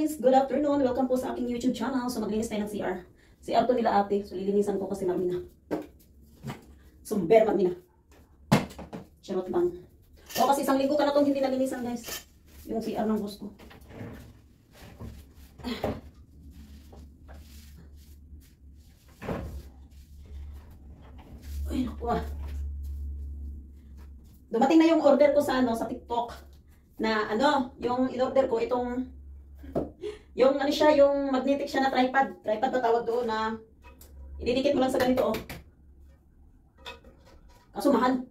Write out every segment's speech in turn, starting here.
guys! Good afternoon! Welcome po sa aking YouTube channel. So maglinis tayo ng CR. CR to nila ate. So lilinisan ko kasi marami na. So very marami na. Charot lang. O kasi isang linggo ka na itong hindi nalinisan guys. Yung CR ng boss ko. Ay naku ah. Dumating na yung order ko sa sa TikTok. Na yung in-order ko itong yung siya, yung magnetic siya na tripod. Tripod ba tawag doon na ididikit mo lang sa ganito oh. Kaso mahal.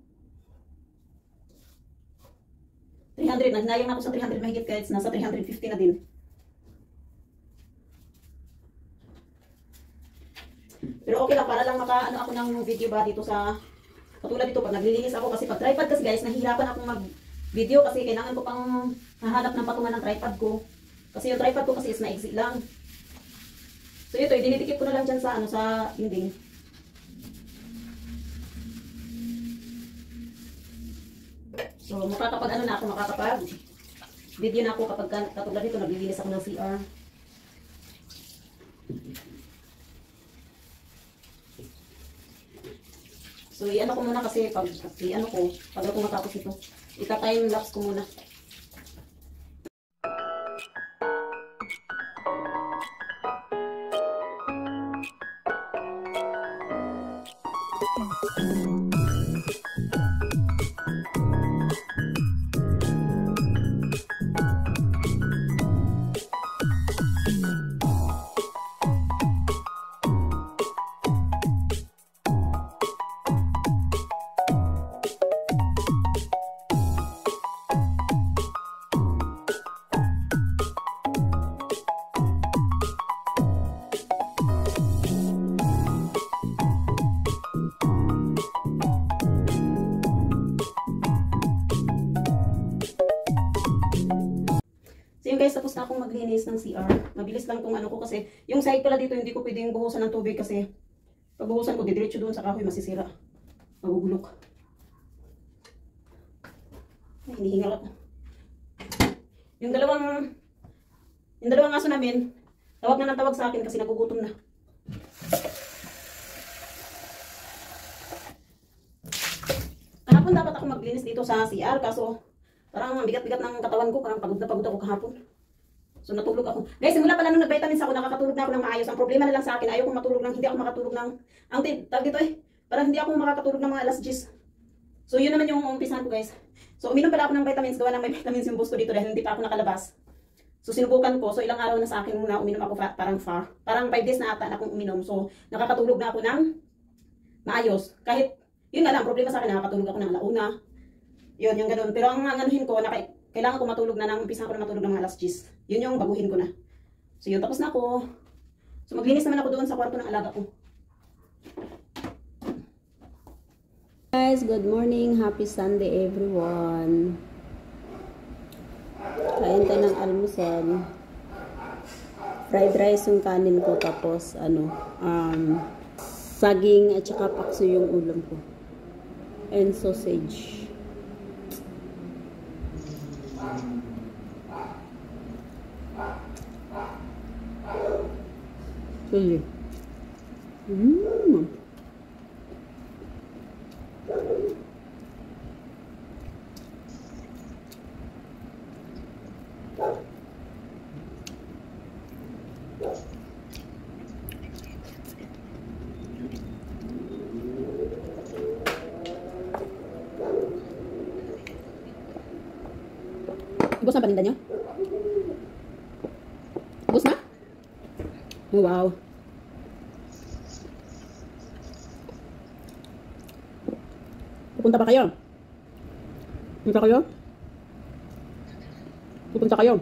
300 na. Hinayang na ako sa 300 mahigit guys. Nasa 350 na din. Pero okay lang para lang maka ako ng video ba dito sa katulad dito pag naglilinis ako kasi pag tripod kasi guys nahihirapan akong mag-video kasi kailangan ko pang hahanap ng patungan ng tripod ko. Kasi yung tripod ko kasi is maigsi lang. So ito, dinidikit ko na lang dyan sa sa dinding. So makakapag na ako, makakapag video na ako kapag katulad dito naglilinis ako ng CR. So i-ano ko muna kasi pag ako matapos ito, ita-time lapse ko muna. Guys, tapos na akong maglinis ng CR. Mabilis lang tong ko kasi yung side pala dito hindi ko pwedeng buhusan ng tubig kasi pag buhusan ko didiretso doon sa kahoy masisira. Magugulok. Ay, hinihingal ako. Yung dalawang aso namin, tawag na ng tawag sa akin kasi nagugutom na. Kahapon dapat ako maglinis dito sa CR kaso parang ang bigat-bigat ng katawan ko, parang pagod na pagod ako kahapon. So natulog ako. Guys, simula pala nung nag-vitamins ako, nakakatulog na ako ng maayos. Ang problema na lang sa akin, ayaw kong matulog hindi ako makatulog tawag dito parang hindi ako makakatulog ng mga alas 10. So yun naman yung umpisahan ko guys. So uminom pala ako ng vitamins, gawa ng may vitamins yung gusto dito dahil hindi pa ako nakalabas. So sinubukan ko, so ilang araw na sa akin muna uminom ako parang 5 days na ata na akong uminom. So nakakatulog na ako ng maayos. Kahit, yun nga lang, problema sa akin, nakakatulog ako ng alauna. Yun, yung ganun. Pero ang anuhin ko, kailangan ko matulog na umpisa ko na matulog ng mga alas 10. Yun yung baguhin ko na. So yun, tapos na ako. So maglinis naman ako doon sa kwarto ng alaga ko. Guys, good morning. Happy Sunday everyone. Kain tayo ng almusal. Fried rice yung kanin ko tapos saging at saka pakso yung ulam ko. And sausage. Really. Ubos na paninda nyo? Ubos na? Oh, wow. Pupunta pa kayo? Pupunta kayo? Pupunta kayo?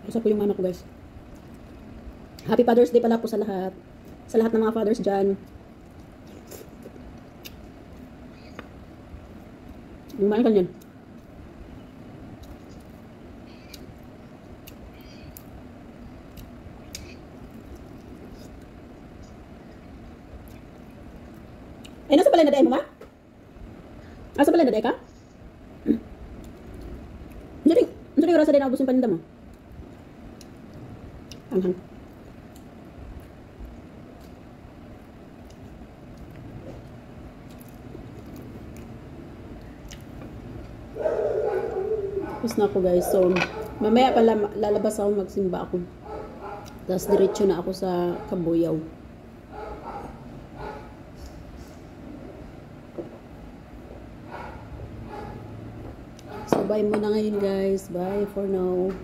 Isa po yung mama ko guys. Happy Father's Day pala po sa lahat. Sa lahat ng mga fathers dyan. Lumayan ka niyan. pala na mo, ma? Asa pala na ka? Hindi rasa din ubos yung paninda mo. Hanghang. Tapos na ako guys. So, mamaya pala lalabas ako, magsimba ako. Tapos diretso na ako sa Kabuyaw. So, bye muna ngayon guys. Bye for now.